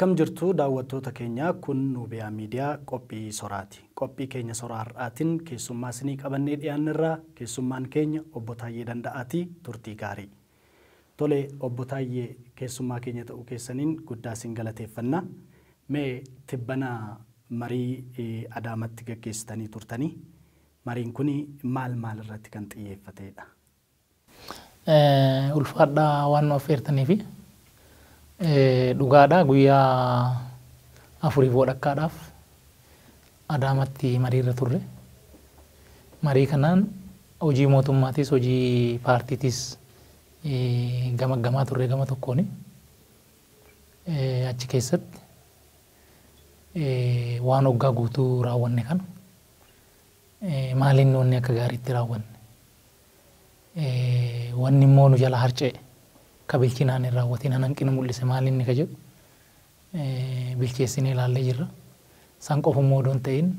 Akkam jirtu daawwattoota keenya kun Nubiyaa Miidiyaa qophii soraati. Qophii keenya soraarraatiin keessummaa isinii qabannee dhiyaannirraa keessummaan keenya obbo Taayyee Danda'aatii turtii gaarii. Tole obbo Taayyee keessummaa keenya ta'uu keessaniin guddaa isin galateeffanna. Mee tibbana marii Adaamatti gaggeessitanii turtanii mariin kun maal irratti kan xiyyeeffatedha? Ulfaadhaa waan nu affeertaniifi dhugaadhaa guyyaa afuriif walakkaadhaaf Adaamatti mariirra turre. Marii kanaan hojii mootummaatis hojii paartiitis gamaggamaa turre gama tokkooni. Achi keessatti waan waggaa guutuu raawwanne kana maaliin wanni akka gaariitti raawwanne wanni immoo nu jala harca'e ka bilchinaan hin raawwatiin hanqina mul'ise maaliin ni ka jedhu bilcheessinee ilaallee jirra. San qofa immoo odoon ta'in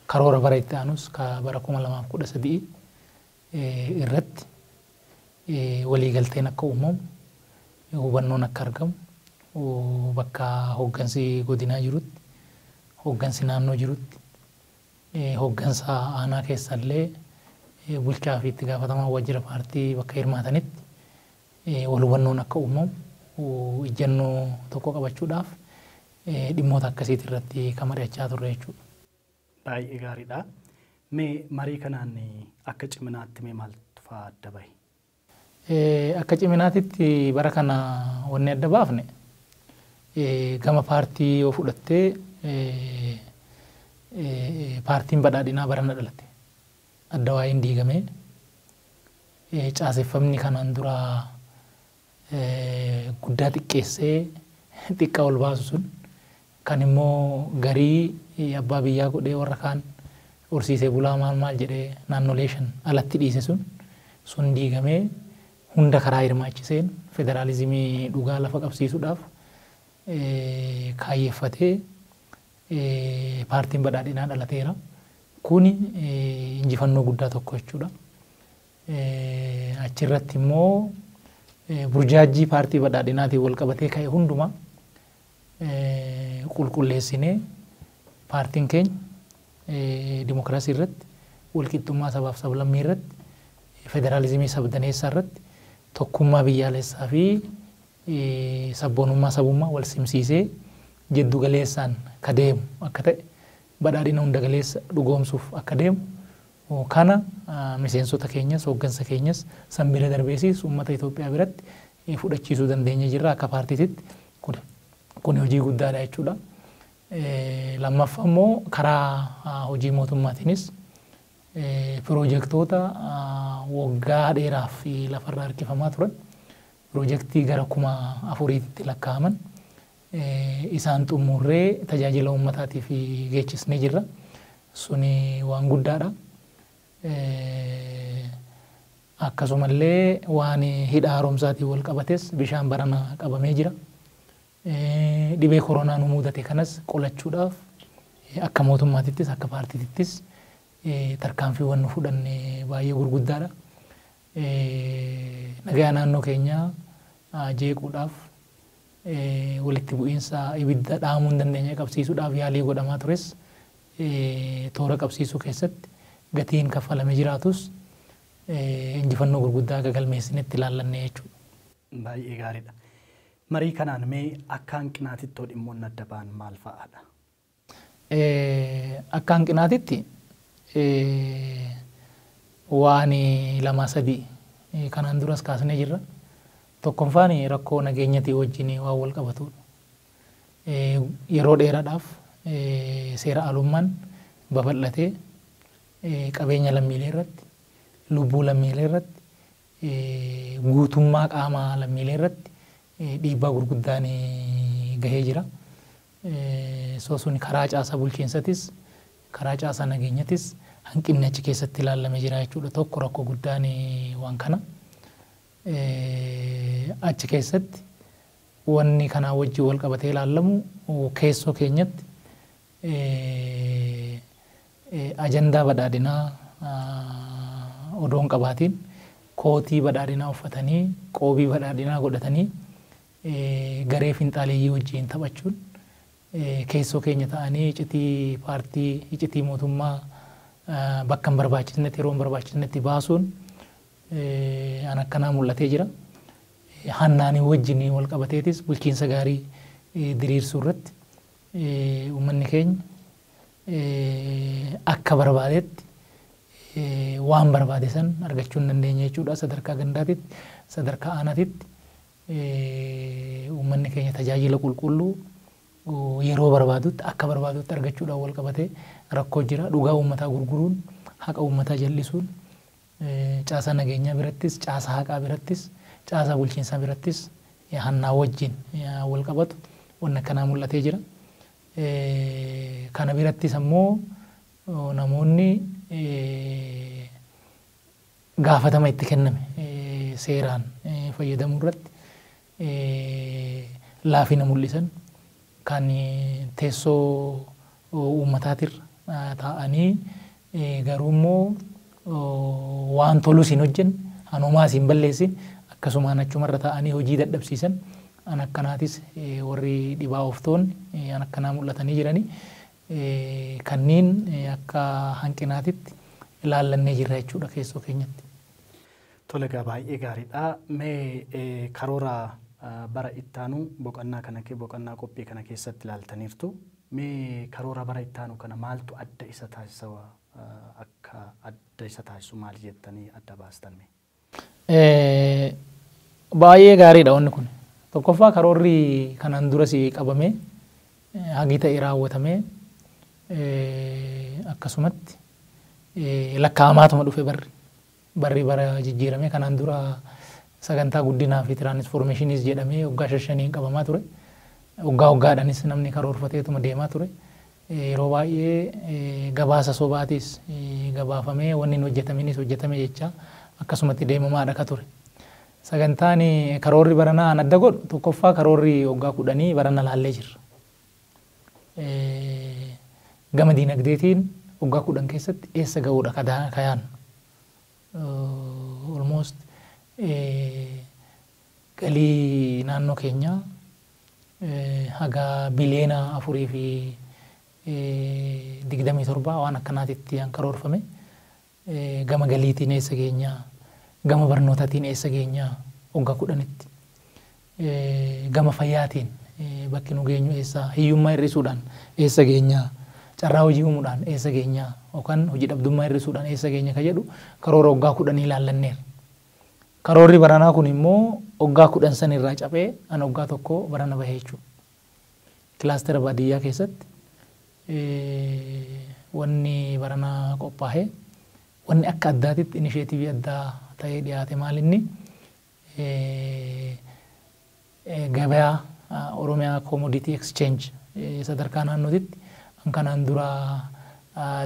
karoora bara itti aanus ka bara 2013 irratti waliigalteen akka uumamu hubannoon akka argamu bakka hooggansi godinaa jirutti hooggansi naannoo jirutti hooggansa aanaa keessallee bulchaa fi itti gaafatamaa waajjira paartii bakka hirmaatanitti wal hubannoon akka uumamu ijjannoo tokko qabachuudhaaf dhimmoota akkasiitii irratti kan mari'achaa turre jechuudha. Baay'ee gaariidha. Mee marii kanaan akka ciminaatti mee maaltu fa'aa adda bahe? Akka ciminaatitti bara kana wanni adda baafne gama paartii yoo fudhattee paartiin badhaadhinaa barana dhalate. Adda waa'een diigamee caaseffamni kanaan dura guddaa xiqqeessee xiqqaa ol baasu sun kan immoo garii abbaa biyyaa godhee warra kaan horsiisee bulaa maal jedhee naannolee 5 alatti dhiise sun diigamee hunda karaa hirmaachiseen federaalizimii dhugaa lafa qabsiisuudhaaf kaayyeeffatee paartiin badhaadhinaa dhalateera. Kuni injifannoo guddaa tokko jechuudha. Achirratti immoo burjaajii paartii badhaadhinaatiin wal qabatee ka'e hundumaa qulqulleessinee paartiin keenya dimokiraasii irratti walqixxummaa sabaaf sablammii irratti federaalizimii sabdaneessaa irratti tokkummaa biyyaalessaa fi sabboonummaa sabummaa wal simsiisee jiddu galeessaan ka deemu akka ta'e badhaadhina hunda galeessa dhugoomsuuf akka deemu kana miseensota keenyas hooggansa keenyas san bira darbeesiis uummata Itoophiyaa biratti fudhachiisuu dandeenya jirra akka paartiititti kun hojii guddaadha jechuudha. Lammaffaa immoo karaa hojii mootummaatiinis piroojeektoota waggaa dheeraaf lafarraa harkifamaa turan piroojeektii gara 4,000tti lakkaa'aman isaan xumurree tajaajila uummataatiif geechisnee jirra. Suni waan guddaadha. Akkasumallee waan hidha haaromsaatiin wal qabates bishaan barana qabamee jira. Dhibee koronaa nu mudate kanas qolachuudhaaf akka mootummaatittis akka paartiittis tarkaanfiiwwan nu fudhanne baay'ee gurguddaadha. Nagaa naannoo keenyaa jeequudhaaf walitti bu'iinsa ibidda dhaamuu hin dandeenye qabsiisuudhaaf yaalii godhamaa tures toora qabsiisuu keessatti gatiin kaffalame jiraatus injifannoo gurguddaa akka galmeessinetti ilaallanne jechuudha. Baay'ee gaariidha. Marii kanaan mee akka hanqinaatitti dhimmoonni adda ba'an maal fa'aadha? Akka hanqinaatitti waan 2-3 kanaan duras kaasnee jirra. Tokkoffaan rakkoo nageenyatii wajjin waan wal qabatudha. Yeroo dheeraadhaaf seera alummaan babal'atee qabeenya lammiilee irratti lubbuu lammiilee irratti guutummaa qaamaa lammiilee irratti dhiibbaa gurguddaan gahee jira. Sun karaa caasaa bulchiinsatis karaa caasaa nageenyatis hanqinni achi keessatti ilaallamee jira jechuudha. Tokko rakkoo guddaan waan kana. Achi keessatti wanni kanaa wajjin wal qabatee ilaallamu keessoo keenyatti ajandaa badhaadhinaa odoon qabaatiin kootii badhaadhinaa uffatanii qoobii badhaadhinaa godhatanii garee finxaaleeyyii wajjin taphachuun keessoo keenya ta'anii iccitii paartii iccitii mootummaa bakka hin barbaachisnetti yeroo hin barbaachisnetti baasuun an akkanaa mul'atee jira. Hannaanii wajjin wal qabateetis bulchiinsa gaarii diriirsuu irratti uummanni keenya akka barbaadetti waan barbaade san argachuu hin dandeenye jechuudha. Sadarkaa gandaatitti sadarkaa aanaatitti uummanni keenya tajaajila qulqulluu yeroo barbaadutti akka barbaadutti argachuudhaan wal qabatee rakkoo jira. Dhugaa uummataa gurguruun haqa uummataa jallisuun caasaa nageenyaa birattis caasaa haqaa birattis caasaa bulchiinsaa birattis hannaa wajjin wal qabatu waan akkanaa mul'atee jira. Kana birattis ammoo namoonni gaafatama itti kenname seeraan fayyadamuu irratti laafina mul'isan kan teessoo uummataatirra taa'anii garuu immoo waan tolus hin hojjenne hanumaas hin balleessin akkasumaan achumarra taa'anii hojii dadhabsiisan an akkanaatis warri dhibaa ooftoonni an akkanaa mul'atanii jiranii kanneen akka hanqinaatitti ilaallannee jirra jechuudha keessoo keenyatti. Tole egaa baay'ee gaariidha. Mee karoora bara ittaanu boqonnaa qophii kana keessatti ilaaltaniirtu. Mee karoora bara ittaanu kana maaltu adda isa taasisa akka adda isa taasisu maal jettanii adda baastan? Baay'ee gaariidha wanni kun. Tokkoffaa karoorri kanaan duras qabamee hagi ta'e raawwatamee akkasumatti lakkaa'amaatuma dhufe barri bara jijjiirame kanaan dura sagantaa guddinaa fi tiraansfoormeeshiniis jedhamee waggaa 5 qabamaa ture. Waggaadhaanis namni karoorfateetuma deemaa ture. Yeroo baay'ee gabaasa sobaatis gabaafamee wanni hin hojjetaminis hojjetame jecha akkasumatti deemamaadha ka ture. Sagantaan karoorri baranaa adda godhu tokkoffaa karoorri waggaa 10 barana laallee jirra. Gama diinagdeetiin waggaa 10 keessatti eessa ga'uudha kayaan. Almost galii naannoo keenyaa haga biliyoona 4.27 waan akkanaatitti karoorfame. Gama galiitiin eessa geenyaa, gama barnootaatiin eessa geenyaa waggaa 10tti, gama fayyaatiin bakki nu geenyu eessa, hiyyummaa hir'isuudhaan eessa geenyaa, carraa hojii uumuudhaan eessa geenyaa yookaan hojii dhabdummaa hir'isuudhaan eessa geenya ka jedhu karoora waggaa 10 ilaallanneerra. Karoorri baranaa kun immoo waggaa 10 san irraa cabee an waggaa tokko barana bahee jechuudha. Kilaastera baadiyyaa keessatti wanni baranaa qophaa'ee wanni akka addaatitti inisheetivii addaa ta'ee dhiyaate maalinni gabaa Oromiyaa Commodity Exchange sadarkaa naannootitti kanaan dura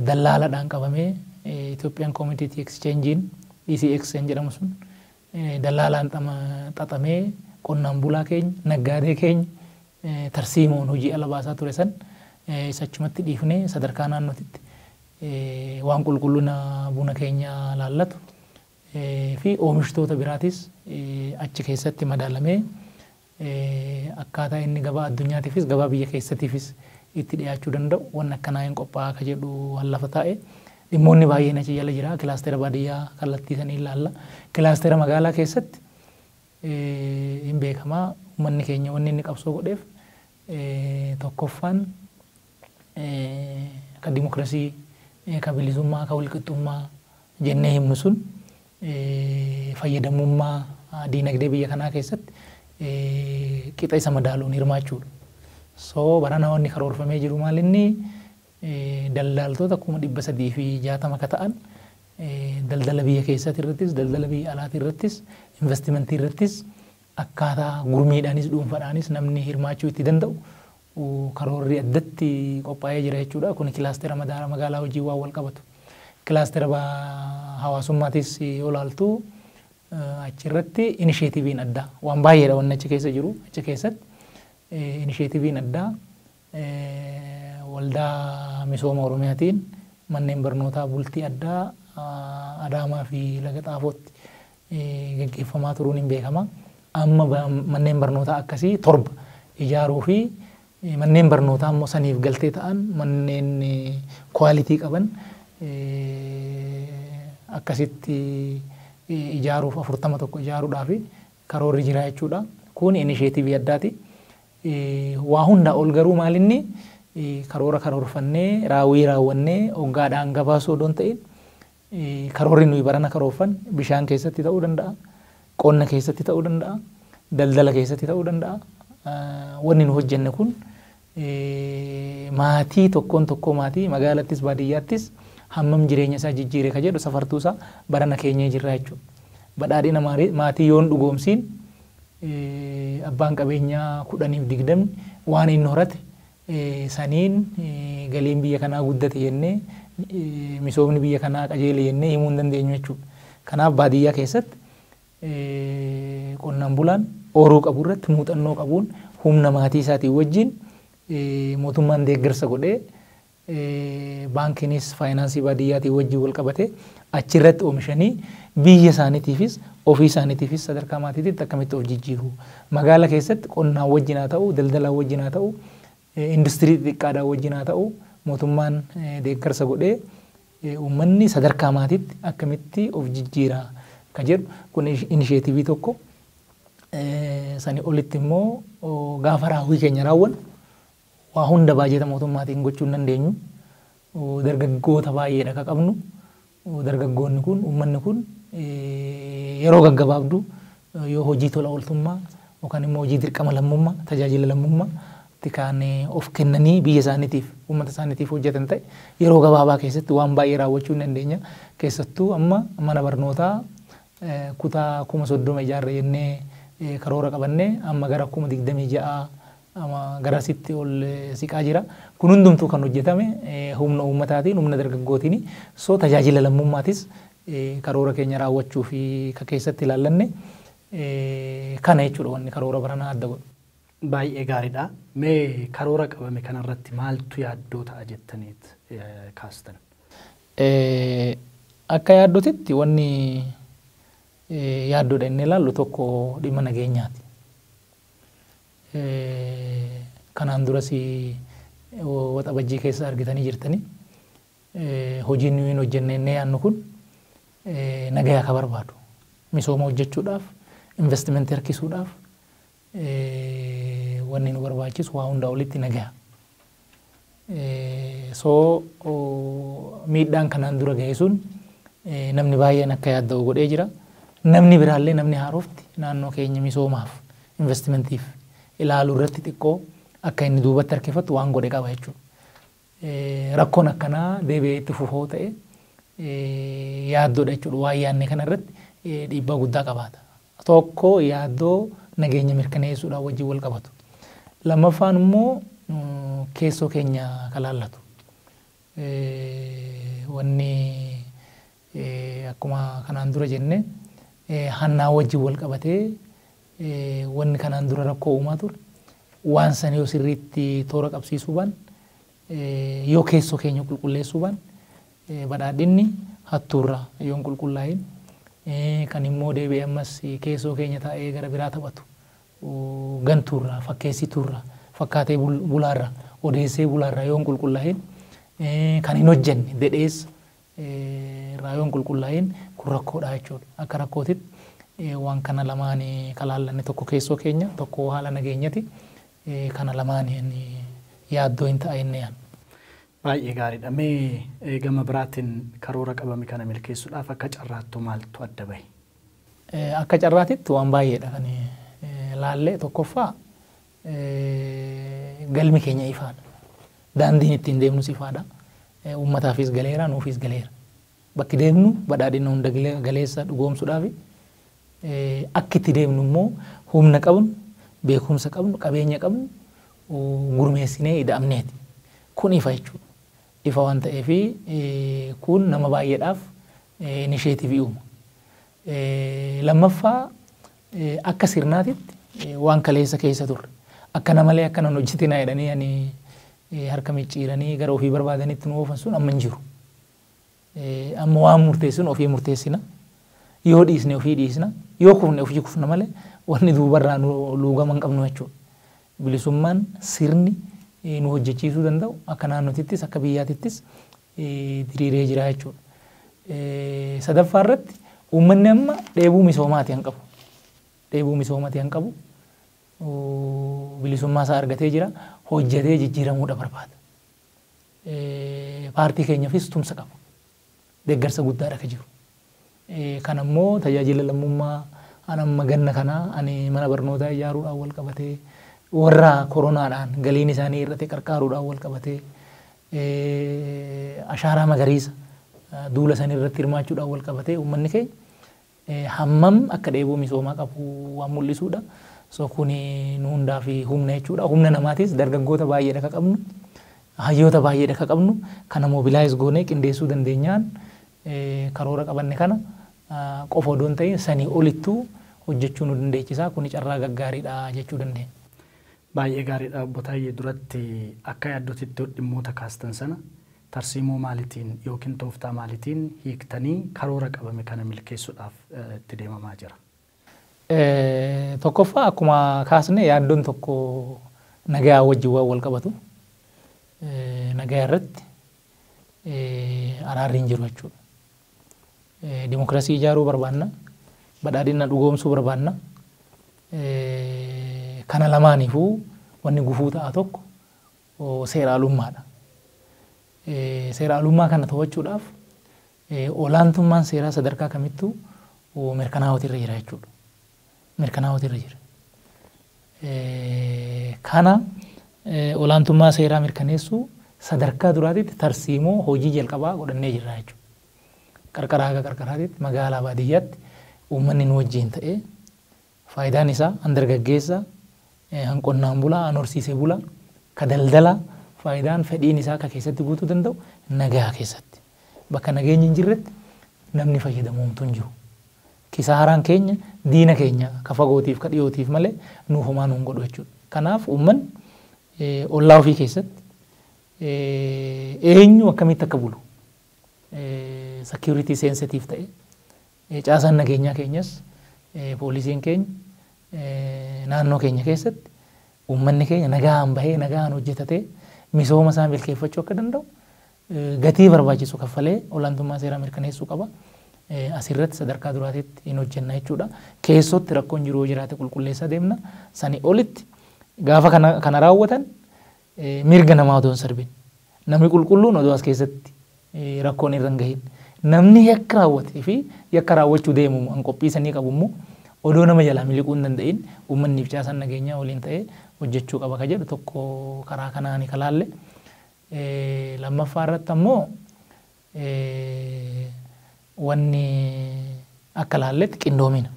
dallaaladhaan qabamee Ethiopian Commodity Exchangein ECX jedhamu sun dallaalaan xaxamee qonnaan bulaa keenya naggaadee keenya tarsiimoon hojii ala baasaa ture san isachumatti dhiifnee sadarkaa naannootitti waan qulqullina buna keenya laallatu fi oomishtoota biraatis achi keessatti madaalamee akkaataa inni gabaa addunyaatiifis gabaa biyya keessatiifis itti dhiyaachuu danda'u waan akkanaa hin qophaa'aa ka jedhu lafa taa'e dhimmoonni baay'een achi jala jira. Kilaastera baadiyyaa kallattii sanii ilaalla. Kilaastera magaalaa keessatti hin beekamaa uummanni keenya wanni inni qabsoo godheef tokkoffaan ka dimokiraasii ka bilisummaa ka walqixxummaa jennee himnu sun fayyadamummaa diinagdee biyya kanaa keessatti qixa isa madaaluun hirmaachuudha. So barana wanni karoorfamee jiru maal inni daldaltoota 360 ka ta'an daldala biyya keessatti irrattis daldala biyya alaatti irrattis investimentii irrattis akkaataa gurmiidhaanis dhuunfaadhaanis namni hirmaachuu itti danda'u karoorri addatti qophaa'ee jira jechuudha. Kun kilaastera magaalaa hojii waan wal qabatu. Kilaastera hawaasummaatis yoo ilaaltu achirratti inisheetiiviin addaa waan baay'eedha wanni achi keessa jiru. Achi keessatti inisheetiiviin addaa waldaa misooma Oromiyaatiin manneen barnootaa bultii addaa Adaamaa fi Laga Xaafootti gaggeeffamaa turuun hin beekama. amma manneen barnootaa akkasii 7 ijaaruu fi manneen barnootaa immoo saniif galtee ta'an manneen quality qaban akkasitti ijaaruuf 41 ijaaruudhaaf karoorri jira jechuudha. Kun initiative addaati. Waa hunda ol garuu maalinni karoora karoorfannee raawwannee hoggaadhaan gabaasuu odoon ta'in karoorri nuyi barana karoorfan bishaan keessatti ta'uu danda'a, qonna keessatti ta'uu danda'a, daldala keessatti ta'uu danda'a. Wanni nu hojjenne kun maatii tokkoon tokkoo maatii magaalattis baadiyyaattis hammam jireenya isaa jijjiire ka jedhu safartuusaa barana keenyee jirra jechuudha. Badhaadhina maatii yoon dhugoomsiin abbaan qabeenyaa 10-20 waan inni horate saniin galiin biyya kanaa guddate jennee misoomni biyya kanaa qajeele jennee himuu hin dandeenyu jechuudha. Kanaaf baadiyyaa keessatti qonnaan bulaan ooruu qabu irratti muuxannoo qabuun humna maatii isaatii wajjin mootummaan deeggarsa godhee baankiinis faayinaansii baadiyyaatii wajjin wal qabate achirratti oomishanii biyya isaaniitiifis ofii isaaniitiifis sadarkaa maatiitiitti akkamitti of jijjiiru. Magaala keessatti qonnaan wajjin haa ta'u, daldalaan wajjin haa ta'u, industirii xixiqqaadhaan wajjin haa ta'u mootummaan deeggarsa godhee uummanni sadarkaa maatiitti akkamitti of jijjiira ka jedhu kun inisheetivii tokko. Sani olitti immoo gaafa raawwii keenya raawwan waa hunda baajeta mootummaatiin gochuu hin dandeenyu. Dargaggoota baay'eedha ka qabnu. Dargaggoonni kun uummanni kun yeroo gaggabaabduu yoo hojii tola ooltummaa yookaan immoo hojii dirqama lammummaa tajaajila lammummaa kan of kennanii biyya isaaniitiif uummata isaaniitiif hojjetan ta'e yeroo gabaabaa keessatti waan baay'ee raawwachuu hin dandeenya. Keessattuu amma mana barnootaa kutaa 30 ijaarre jennee karoora qabannee amma gara 26 amma garasitti ol siqaa jira. Kun hundumtuu kan hojjetame humna uummataatiin humna dargaggootiin soo tajaajila lammummaatis karoora keenya raawwachuu fi ka keessatti ilaallanne kana jechuudha wanni karoora baranaa adda godhu. Baay'ee gaariidha. Mee karoora qabame kanarratti maaltu yaaddoo ta'a jettaniit kaastan? Akka yaaddootitti wanni yaaddoodha inni ilaallu tokko dhimma nageenyaati. Kanaan duras waxabajjii keessa argitanii jirtanii hojiin nuyi hojjenne inni yaannu kun nagayaa ka barbaadu. Misooma hojjechuudhaaf, investimentii harkisuudhaaf wanni nu barbaachisu waa hundaa olitti nagaya. So miidhaan kanaan dura ga'e sun namni baay'een akka yaadda'u godhee jira. Namni biraallee namni haarofti naannoo keenya misoomaaf investimentiif ilaaluu irratti xiqqoo akka inni duubatti harkifatu waan godhe qaba jechuudha. Rakkoon akkanaa deebi'ee itti fufoo ta'e yaaddoodha jechuudha. Waan yaadne kanarratti dhiibbaa guddaa qabaata. Tokko yaaddoo nageenya mirkaneessuudhaan wajjin wal qabatu. Lammaffaan immoo keessoo keenya kalaallatu. Wanni akkuma kanaan dura jenne hannaa wajjin wal qabatee wanni kanaan dura rakkoo uumaa ture waan sana yoo sirriitti toora qabsiisuu baan yoo keessoo keenya qulqulleessuu baan badhaadhinni hattuurraa yoon qulqullaa'in kan immoo deebi'ee ammas keessoo keenya taa'ee gara biraa taphatu gantuurraa fakkeessituurraa fakkaatee bulaarraa odeessee bulaarraa yoon qulqullaa'in kan hin hojjenne dedhees raayoon qulqullaa'in kun rakkoodha jechuudha. Akka rakkootitti waan kana lamaan kalaallanne tokko keessoo keenya tokko haala nageenyati kana lamaan yaaddoo hin ta'a inni yaan. Baay'ee gaariidha. Mee gama biraatiin karoora qabame kana milkeessuudhaaf akka carraattu maaltu adda bahe? Akka carraatitti waan baay'eedha kan laallee tokkoffaa galmi keenya ifaadha. Daandiin ittiin deemnus ifaadha. Uummataafis galeera nuufis galeera. Bakki deemnu badhaadhina hunda galeessa dhugoomsuudhaaf akka itti deemnu immoo humna qabnu, beekumsa qabnu, qabeenya qabnu gurmeessinee ida'amneeti. Kun ifa jechuudha. Ifa waan ta'eef kun nama baay'eedhaaf inisheetivii uuma. Lammaffaa akka sirnaatitti waan kaleessa keessa turre. Akkana malee akkana hojjetinaa jedhanii harka micciiranii gara ofii barbaadanitti nu oofan sun amma hin jiru. Amma waan murteessinu ofii murteessina. Yoo dhiisne ofii dhiisna. Yoo kufne ofii kufna malee wanni duubarraa luugama hin qabnu jechuudha. Bilisummaan sirni nu hojjechiisuu danda'u akka naannotittis akka biyyaatittis diriiree jira jechuudha. Sadaffaa irratti uummanni amma dheebuu misoomaati hin qabu. Dheebuu misoomaati hin qabu. Bilisummaa isaa argatee jira. Hojjetee jijjiiramuudha barbaada. Paartii keenyaafis tumsa qaba. Deeggarsa guddaadha ka jiru. Kan ammoo tajaajila lammummaa amma ganna kana ani mana barnootaa ijaaruudhaan wal qabatee warra koronaadhaan galiin isaanii irratti qarqaaruudhaan wal qabatee ashaaraa magariisa duula san irratti hirmaachuudhaan wal qabatee uummanni keenya hammam akka dheebuu misoomaa qabu waan mul'isuudha. So kuni nu hundaa fi humna jechuudha. Humna namaatis dargaggoota baay'eedha ka qabnu. Hayyoota baay'eedha ka qabnu. Kana mobilaayiz goonee qindeessuu dandeenyaan karoora qabanne kana qofa odoon ta'in sanii olittuu hojjechuu nu dandeechisaa. Kuni carraa gaggaariidha jechuu dandeenya. Baay'ee gaariidha obbo Taayyee. Duratti akka yaaddootitti dhimmoota kaastan sana tarsiimoo maalitiin yookiin tooftaa maalitiin hiiktanii karoora qabame kana milkeessuudhaaf itti deemamaa jira? Tokkoffaa akkuma kaasne yaaddoon tokko nagaa wajjin waan wal qabatu. Nagaa irratti araarri hin jiru jechuudha. Dimookiraasii ijaaruu barbaanna. Badhaadhina dhugoomsuu barbaanna. Kana lamaaniifuu wanni gufuu ta'a tokko seeraalummaadha. Seeraalummaa kana to'achuudhaaf olaantummaan seeraa sadarkaa kamittuu mirkanaa'uutu irra jira jechuudha. Mirkanaa'uutu irra jira. Kana olaantummaa seeraa mirkaneessuu sadarkaa duraatitti tarsiimoo hojii jalqabaa godhannee jirra jechuudha. Qarqaraa haga qarqaraatitti magaalaa baadiyyaatti uummanni nu wajjin ta'ee faayidaan isaa handargaggeessa hanqonnaan bulaa horsiisee bulaa ka daldalaa faayidaan fedhiin isaa ka keessatti guutuu danda'u nagaa keessatti. Bakka nageenyi hin jirretti namni fayyadamu hin jiru. Kisaaraan keenya diina keenya ka fagootiif ka dhiyootiif malee nuuf homaa nuun godhu jechuudha. Kanaaf uummanni ollaa ofii keessatti eenyu akkamitti akka bulu security sensitive ta'e caasaan nageenyaa keenyas poolisiin keenya naannoo keenya keessatti uummanni keenya nagaan bahee nagaan hojjetatee misooma isaa milkeeffachuu akka danda'u gatii barbaachisu kaffalee olaantummaa seeraa mirkaneessuu qaba. Asirratti sadarkaa duraatitti hin hojjenna jechuudha. Keessotti rakkoon jiru jiraate qulqulleessaa deemna. Sani olitti gaafa kana raawwatan mirga namaa odoo hin sarbin. Namni qulqulluun odoo as keessatti rakkoon irra hin gahin. Namni yakka raawwatee fi yakka raawwachuu deemu an qophiisanii qabu immoo odoo nama jalaa miliquu hin danda'in uummanniif caasaan nageenyaa waliin ta'ee hojjechuu qaba ka jedhu tokko karaa kanaani kalaalle. Lammaffaa irratti ammoo wanni akka laalletti qindoomina.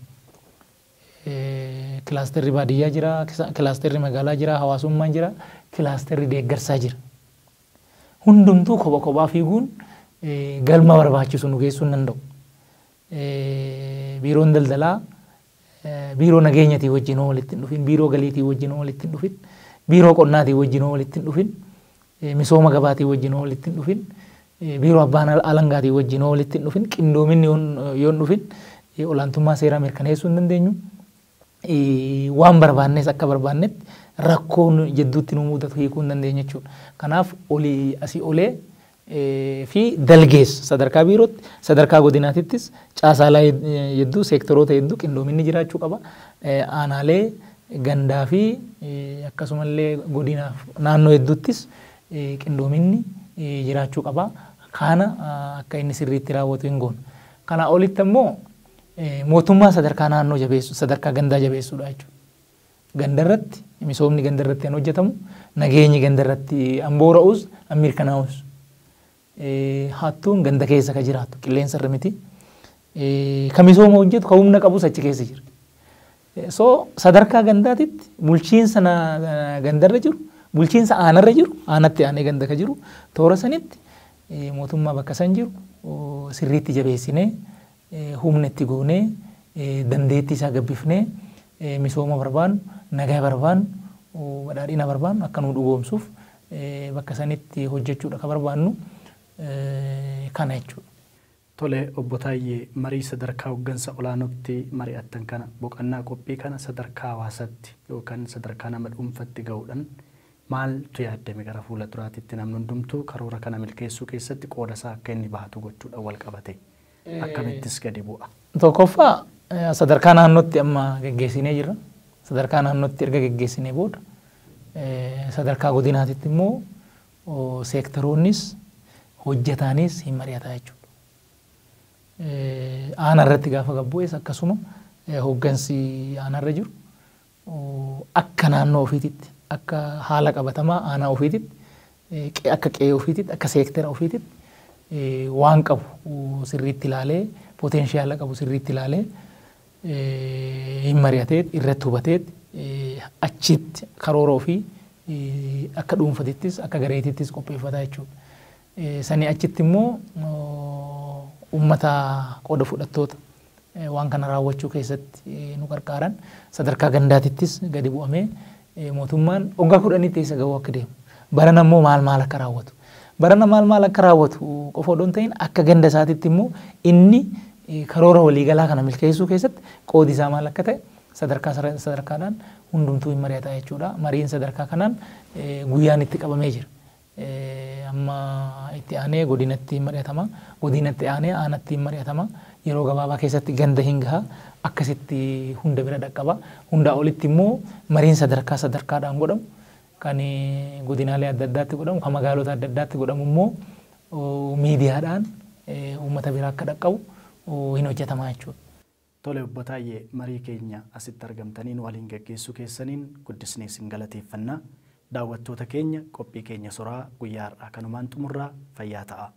Kilaasterri baadiyyaa jira, kilaasterri magaalaa jira, hawaasummaan jira, kilaasterri deeggarsaa jira. Hundumtuu kopha kophaa fiiguun galma barbaachisu nu geessuu hin danda'u. Biiroon daldalaa biiroo nageenyatii wajjin walitti hin dhufin, biiroo galiitii wajjin walitti hin dhufin, biiroo qonnaatii wajjin walitti hin dhufin, misooma gabaatii wajjin walitti hin dhufin, biiroo abbaan alangaatii wajjin walitti hin dhufin, qindoominni yoo hin dhufin olaantummaa seeraa mirkaneessuu hin dandeenyu. Waan barbaannes akka barbaannetti rakkoon jidduutti nu mudatu hiikuu hin dandeenye jechuudha. Kanaaf olii asii olee fi dalgeessa sadarkaa biirootti sadarkaa godinaatittis caasaalaa hedduu seektoroota hedduu qindoominni jiraachuu qaba. Aanaalee gandaa fi akkasumallee godinaaf naannoo hedduuttis qindoominni jiraachuu qaba. Kana akka inni sirriitti raawwatu hin goonu. Kana olitti ammoo mootummaa sadarkaa naannoo jabeessu sadarkaa gandaa jabeessuudha jechuudha. Gandarratti misoomni gandarratti kan hojjetamu nageenyi gandarratti an boora'us an mirkanaa'us. Hattuun ganda keessa ka jiraatu qilleensa irra miti. Ka misooma hojjetu ka humna qabus achi keessa jira. So sadarkaa gandaatitti bulchiinsa gandarra jiru bulchiinsa aanarra jiru aanatti aanee ganda ka jiru toora sanitti mootummaa bakka san jiru sirriitti jabeessinee humna itti goonee dandeettii isaa gabbifnee misooma barbaannu nagaa barbaannu badhaadhina barbaannu akka nu dhugoomsuuf bakka sanitti hojjechuudha ka barbaannu kana jechuudha. Tole obbo Taayyee marii sadarkaa hooggansa olaanootti mari'attan kana boqonnaa qophii kana sadarkaa hawaasaatti yookaan sadarkaa nama dhuunfaatti ga'uudhaan maaltu yaaddame gara fuula duraatitti namni hundumtuu karoora kana milkeessuu keessatti qooda isaa akka inni bahatu gochuudhaan wal qabate akkamittis gadi bu'a. Tokkoffaa sadarkaa naannootti amma geggeessinee jirra. Sadarkaa naannootti erga geggeessinee booda sadarkaa godinaatitti immoo seektaroonnis hojjetaanis hin mari'ataa jechuudha. Aanaa irratti gaafa gabbu'es akkasuma hooggansi aanaa irra jiru akka naannoo ofiititti akka haala qabatamaa aanaa ofiititti akka qe'ee ofiititti akka seektara ofiititti waan qabu sirriitti ilaalee potenshiyaala qabu sirriitti ilaalee hin mari'ateet irratti hubateet achitti karoora ofii akka dhuunfatittis akka gareetittis qopheeffataa jechuudha. Sanii achitti immoo ummata qooda fudhattoota waan kana raawwachuu keessatti nu qarqaaran sadarkaa gandaatittis gadi bu'amee mootummaan waggaa 10 keessa ga'uu akka deemu. Barana immoo maal akka raawwatu. Barana maal akka raawwatu qofa odoo hin ta'in akka ganda isaatitti immoo inni karoora waliigalaa kana milkeessuu keessatti qoodi isaa maal akka ta'e sadarkaadhaan hundumtuu hin mari'ataa jechuudha. Mariin sadarkaa kanaan guyyaan itti qabamee jira. Amma itti aanee godinatti mari'atama, godinatti aanee aanatti mari'atama, yeroo gabaabaa keessatti ganda hin gaha akkasitti hunda bira dhaqqaba. Hundaa olitti immoo mariin sadarkaadhaan godhamu kan godinaalee adda addaatti godhamu kan magaalota adda addaatti godhamu immoo miidiyaadhaan uummata bira akka dhaqqabu hin hojjetama jechuudha. Tole obbo Taayyee marii keenya asitti argamtaniin waliin gaggeessuu keessaniin guddisnee isin galateeffannaa. Daawwattoota keenya qophii keenya soraa guyyaa har'aa kanumaan xumurraa fayyaa ta'a.